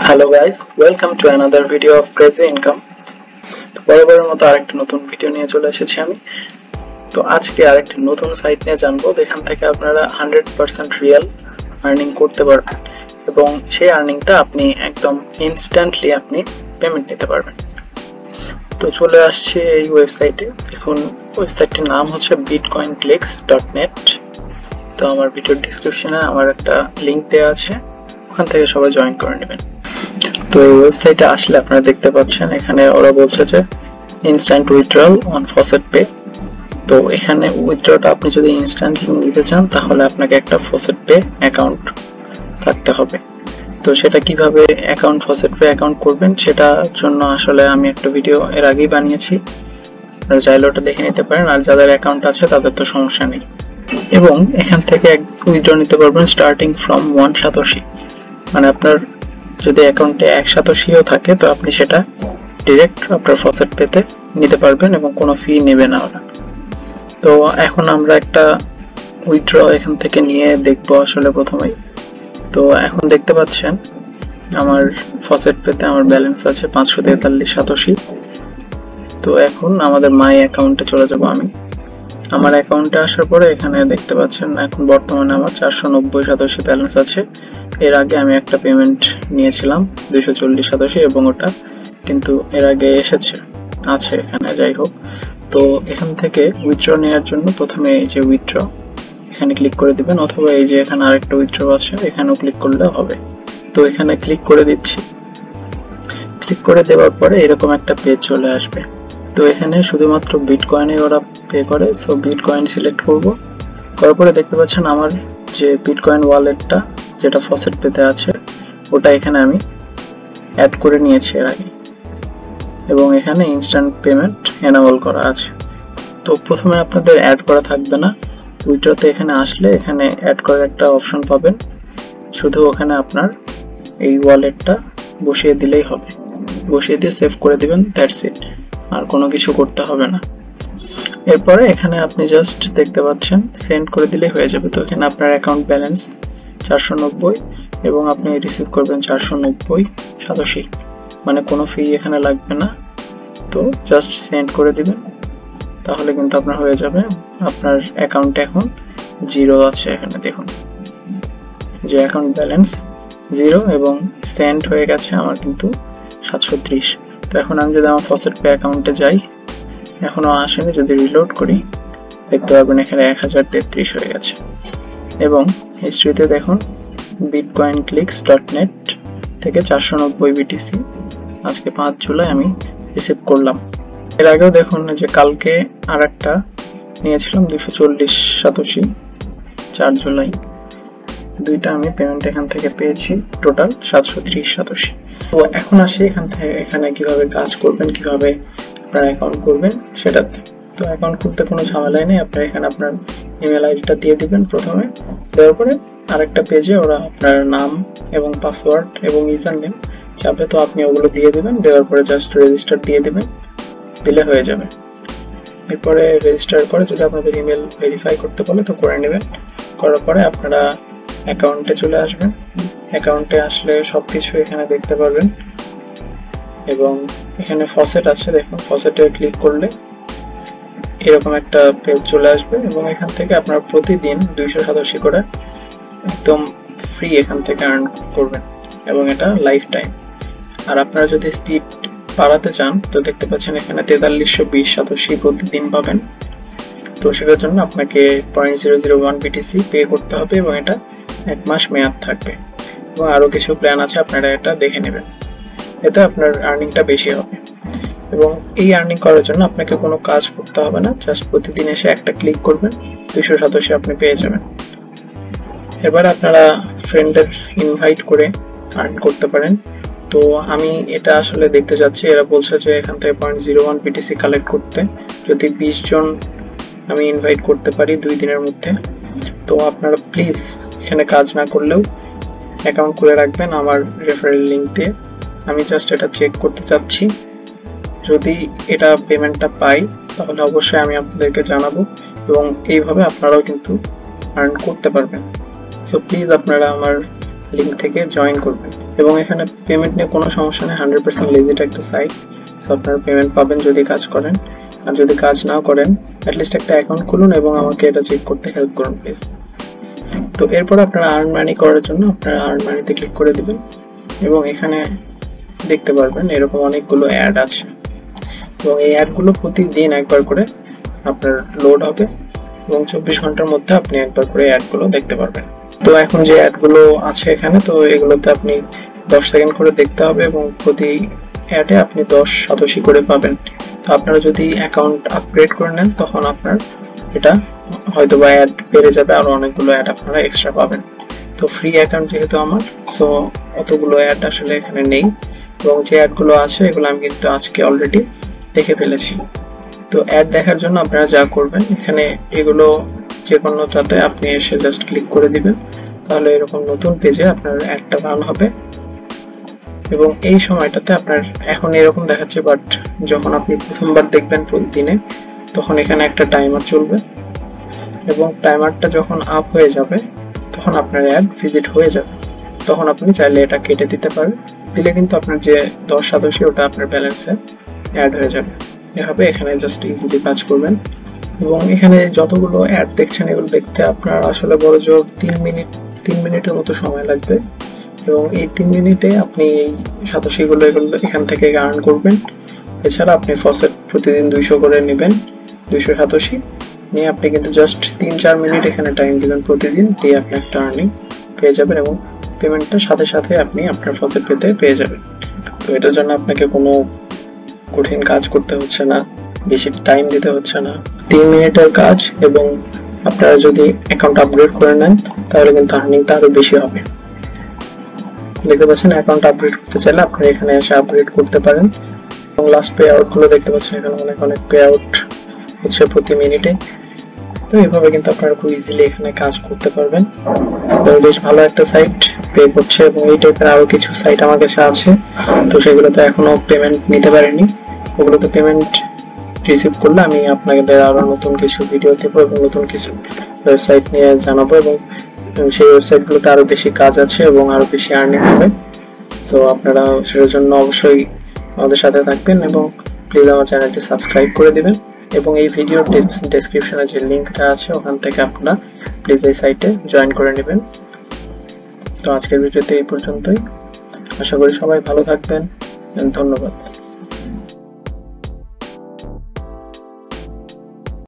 Hello guys, welcome to another video of crazy income. তো বরাবরের মতো আরেকটা নতুন ভিডিও নিয়ে চলে এসেছি আমি। তো আজকে আরেকটা নতুন সাইট নিয়ে জানবো যেখান থেকে আপনারা 100% রিয়েল আর্নিং করতে পারবেন এবং সেই আর্নিংটা আপনি একদম ইনস্ট্যান্টলি আপনি পেমেন্ট নিতে পারবেন। তো চলে আসছে এই ওয়েবসাইটে। দেখুন ওয়েবসাইটটির নাম হচ্ছে bitcoinclix.net। তো আমার ভিডিওর ডেসক্রিপশনে আমার একটা লিংক দেওয়া আছে, ওখান থেকে সবাই জয়েন করে নেবেন। তো এই ওয়েবসাইটে আসলে আপনারা দেখতে পাচ্ছেন এখানে ওরা বলছে যে ইনস্ট্যান্ট উইথড্রল অন Faucetpay। তো এখানে উইথড্রটা আপনি যদি ইনস্ট্যান্টলি নিতে চান তাহলে আপনাকে একটা Faucetpay অ্যাকাউন্ট থাকতে হবে। তো সেটা কিভাবে Faucetpay অ্যাকাউন্ট করবেন সেটার জন্য আসলে আমি একটা ভিডিও এর আগেই বানিয়েছি, আপনারা চাইলে ওটা দেখে নিতে পারেন। আর যাদের অ্যাকাউন্ট আছে তাদের তো সমস্যা নেই। এবং এখান থেকে উইথড্র নিতে পারবেন স্টার্টিং ফ্রম 1 satoshi। মানে আপনার যদি অ্যাকাউন্টে 1 satoshi-ও থাকে তো আপনি সেটা ডাইরেক্ট আপনার Faucetpay-তে নিতে পারবেন এবং কোনো ফি নেবে না ওরা। তো এখন আমরা একটা উইথড্র এখান থেকে নিয়ে দেখবো আসলে প্রথমেই। তো এখন দেখতে পাচ্ছেন আমার Faucetpay-তে আমার ব্যালেন্স আছে 543 satoshi। তো এখন আমাদের মাই অ্যাকাউন্টে চলে যাব আমি। আমার অ্যাকাউন্টে আসার পরে এখানে দেখতে পাচ্ছেন এখন বর্তমানে আমার 490 satoshi ব্যালেন্স আছে। এর আগে আমি একটা পেমেন্ট নিয়েছিলাম 240 satoshi এবং ওটা কিন্তু এর আগে আছে এখানে। যাই হোক, তো এখান থেকে উইথড্র নেওয়ার জন্য প্রথমে এই যে উইথড্র এখানে ক্লিক করে দিবেন, অথবা এই যে এখানে আরেকটা উইথড্র আছে এখানেও ক্লিক করলে হবে। তো এখানে ক্লিক করে দিচ্ছি। ক্লিক করে দেওয়ার পরে এরকম একটা পেজ চলে আসবে। তো এখানে শুধুমাত্র বিটকয়েনে ওরা পে করে, সো বিটকয়েন সিলেক্ট করব। করার পরে দেখতে পাচ্ছেন আমার যে বিটকয়েন ওয়ালেটটা যেটা Faucetpay-তে আছে ওটা এখানে আমি অ্যাড করে নিয়েছি এর আগে, এবং এখানে ইনস্ট্যান্ট পেমেন্ট এনাবল করা আছে। তো প্রথমে আপনাদের অ্যাড করা থাকবে না, উইথড্রতে এখানে আসলে এখানে অ্যাড করার একটা অপশন পাবেন। শুধু ওখানে আপনার এই ওয়ালেটটা বসিয়ে দিলেই হবে, বসিয়ে দিয়ে সেভ করে দিবেন, দ্যাটস ইট। আর কোনো কিছু করতে হবে না। এরপরে এখানে আপনি জাস্ট দেখতে পাচ্ছেন সেন্ড করে দিলেই হয়ে যাবে। তো এখানে আপনার অ্যাকাউন্ট ব্যালেন্স 490 এবং আপনি রিসিভ করবেন 490 satoshi, মানে কোনো ফি এখানে লাগবে না। তো জাস্ট সেন্ড করে দিবেন, তাহলে কিন্তু আপনার হয়ে যাবে। আপনার অ্যাকাউন্টে এখন 0 আছে, এখানে দেখুন যে অ্যাকাউন্ট ব্যালেন্স 0 এবং সেন্ড হয়ে গেছে আমার কিন্তু 730। তো এখন আমি যদি আমার Faucetpay অ্যাকাউন্টে যাই, এখনো আসেনি, যদি রিলোড করি দেখতে পারবেন এখানে 1033 হয়ে গেছে। এবং হিস্ট্রিতে দেখুন bitcoinclix.net থেকে 490 BTC আজকে 5 জুলাই আমি রিসিভ করলাম। এর আগেও দেখুন যে কালকে আর একটা নিয়েছিলাম 240 satoshi 4 জুলাই। দুইটা আমি পেমেন্ট এখান থেকে পেয়েছি, টোটাল 730 satoshi। তো এখন আসি এখানে কিভাবে কাজ করবেন, কিভাবে আপনার অ্যাকাউন্ট করবেন সেটাতে। তো অ্যাকাউন্ট করতে কোনো ঝামেলাই নেই। আপনার এখানে আপনার ইমেল আইডিটা দিয়ে দিবেন প্রথমে, দেওয়ার পরে আরেকটা পেজে ওরা আপনার নাম এবং পাসওয়ার্ড এবং ইউজার নেম চাবে, তো আপনি ওগুলো দিয়ে দিবেন। দেওয়ার পরে জাস্ট রেজিস্টার দিয়ে দিবেন, দিলে হয়ে যাবে। এরপরে রেজিস্টার করে যদি আপনাদের ইমেল ভেরিফাই করতে বলে তো করে নেবেন। করার পরে আপনারা অ্যাকাউন্টে চলে আসবেন। অ্যাকাউন্টে আসলে সবকিছু এখানে দেখতে পারবেন এবং এখানে Faucet আছে, দেখুন Faucet-এ ক্লিক করলে এরকম একটা পেজ চলে আসবে এবং এখান থেকে আপনারা প্রতিদিন 200 satoshi করে একদম ফ্রি এখান থেকে আর্ন করবেন এবং এটা লাইফ টাইম। আর আপনারা যদি স্পিড বাড়াতে চান তো দেখতে পাচ্ছেন এখানে 4320 satoshi প্রতিদিন পাবেন। তো সেটার জন্য আপনাকে 0.001 BTC পে করতে হবে এবং এটা 1 মাস মেয়াদ থাকবে এবং আরো কিছু প্ল্যান আছে, আপনারা এটা দেখে নেবেন। এতে আপনার আর্নিংটা বেশি হবে এবং এই আর্নিং করার জন্য আপনাকে কোনো কাজ করতে হবে না, জাস্ট প্রতিদিন এসে একটা ক্লিক করবেন, 200 satoshi আপনি পেয়ে যাবেন। এবার আপনারা ফ্রেন্ডদের ইনভাইট করে আর্ন করতে পারেন। তো আমি এটা আসলে দেখতে যাচ্ছি, এরা বলছে যে এখান থেকে 0.01 BTC কালেক্ট করতে যদি 20 জন আমি ইনভাইট করতে পারি 2 দিনের মধ্যে। তো আপনারা প্লিজ এখানে কাজ না করলেও অ্যাকাউন্ট করে রাখবেন আমার রেফারেল লিংক দিয়ে। আমি জাস্ট এটা চেক করতে চাচ্ছি, যদি এটা পেমেন্টটা পাই তাহলে অবশ্যই আমি আপনাদেরকে জানাবো এবং এইভাবে আপনারাও কিন্তু আর্ন করতে পারবেন। সো প্লিজ আপনারা আমার লিংক থেকে জয়েন করবেন। এবং এখানে পেমেন্ট নিয়ে কোনো সমস্যা নেই, 100% লেজিট একটা সাইট। সো আপনারা পেমেন্ট পাবেন যদি কাজ করেন, আর যদি কাজ না করেন অ্যাটলিস্ট একটা অ্যাকাউন্ট খুলুন এবং আমাকে এটা চেক করতে হেল্প করুন প্লিজ। তো এরপর আপনারা আর্ন মানি করার জন্য আপনারা আর্ন মানিতে ক্লিক করে দিবেন এবং এখানে দেখতে পারবেন এরকম অনেকগুলো অ্যাড আছে এবং এই অ্যাডগুলো প্রতিদিন একবার করে আপনার লোড হবে এবং 24 ঘন্টার মধ্যে আপনি একবার করে অ্যাডগুলো দেখতে পারবেন। তো এখন যে অ্যাডগুলো আছে এখানে, তো এগুলোতে আপনি 10 সেকেন্ড করে দেখতে হবে এবং প্রতি অ্যাডে আপনি 10 সাতোশি করে পাবেন। তো আপনারা যদি অ্যাকাউন্ট আপগ্রেড করে নেন তখন আপনার এটা হয়তো বা অ্যাড বেড়ে যাবে, আরো অনেকগুলো অ্যাড আপনারা এক্সট্রা পাবেন। তো ফ্রি অ্যাকাউন্ট যেহেতু আমার, সো অতগুলো অ্যাড আসলে এখানে নেই এবং যে অ্যাডগুলো আছে এগুলো আমি কিন্তু আজকে অলরেডি দেখে ফেলেছি। তো অ্যাড দেখার জন্য আপনারা যা করবেন, এখানে এগুলো যে কোনোটাতে আপনি এসে জাস্ট ক্লিক করে দিবেন, তাহলে এরকম নতুন পেজে আপনার অ্যাডটা রান হবে এবং এই সময়টাতে আপনার এখন এরকম দেখাচ্ছে, বাট যখন আপনি প্রথমবার দেখবেন প্রতিদিনে তখন এখানে একটা টাইমার চলবে এবং টাইমারটা যখন আপ হয়ে যাবে তখন আপনার অ্যাড ভিজিট হয়ে যাবে। তখন আপনি চাইলে এটা কেটে দিতে পারেন, দিলে কিন্তু আপনার যে 10 সাতোশি ওটা আপনার ব্যালেন্সে অ্যাড হয়ে যাবে। এভাবে এখানে জাস্ট ইজিলি কাজ করবেন এবং এখানে যতগুলো অ্যাড দেখছেন এগুলো দেখতে আপনার আসলে বড় জোর 3 মিনিটের মতো সময় লাগবে এবং এই 3 মিনিটে আপনি এই সাতোশিগুলো এগুলো এখান থেকে আর্ন করবেন। এছাড়া আপনি ফসেট প্রতিদিন 200 করে নেবেন, 200 সাতোশি নিয়ে আপনি কিন্তু জাস্ট 3-4 মিনিট এখানে টাইম দিবেন প্রতিদিন, দিয়ে আপনি একটা আর্নিং পেয়ে যাবেন এবং পেমেন্টটা সাথে সাথে আপনি আপনার ফসেট পেতে পেয়ে যাবেন। তো এটার জন্য আপনাকে কোনো কঠিন কাজ করতে হচ্ছে না, বেশি টাইম দিতে হচ্ছে না, 3 মিনিটের কাজ এবং আপনারা যদি অ্যাকাউন্ট আপগ্রেড করে নেন তাহলে কিন্তু আর্নিংটা আরো বেশি হবে। দেখতে পাচ্ছেন অ্যাকাউন্ট আপগ্রেড করতে চাইলে আপনারা এখানে এসে আপগ্রেড করতে পারেন এবং লাস্ট পে আউট গুলো দেখতে পাচ্ছেন এখানে অনেক পে আউট হচ্ছে প্রতি মিনিটে। তো এইভাবে কিন্তু আপনারা খুব ইজিলি এখানে কাজ করতে পারবেন এবং বেশ ভালো একটা সাইট পে করছে এবং এই টাইপের আরো কিছু সাইট আমার কাছে আছে, তো সেগুলোতে এখনো পেমেন্ট নিতে পারিনি। ওগুলোতে পেমেন্ট রিসিভ করলে আমি আপনাদের আরো নতুন কিছু ভিডিও দেব এবং নতুন কিছু ওয়েবসাইট নিয়ে জানাবো এবং সেই ওয়েবসাইটগুলোতে আরো বেশি কাজ আছে এবং আরো বেশি আর্নিং হবে। সো আপনারা সেটার জন্য অবশ্যই আমাদের সাথে থাকবেন এবং প্লিজ আমার চ্যানেলটি সাবস্ক্রাইব করে দিবেন এবং এই ভিডিওর ডেসক্রিপশনে যে লিঙ্কটা আছে ওখান থেকে আপনারা প্লিজ এই সাইটে জয়েন করে নেবেন। তো আজকের ভিডিওতে এই পর্যন্তই, আশা করি সবাই ভালো থাকবেন, ধন্যবাদ।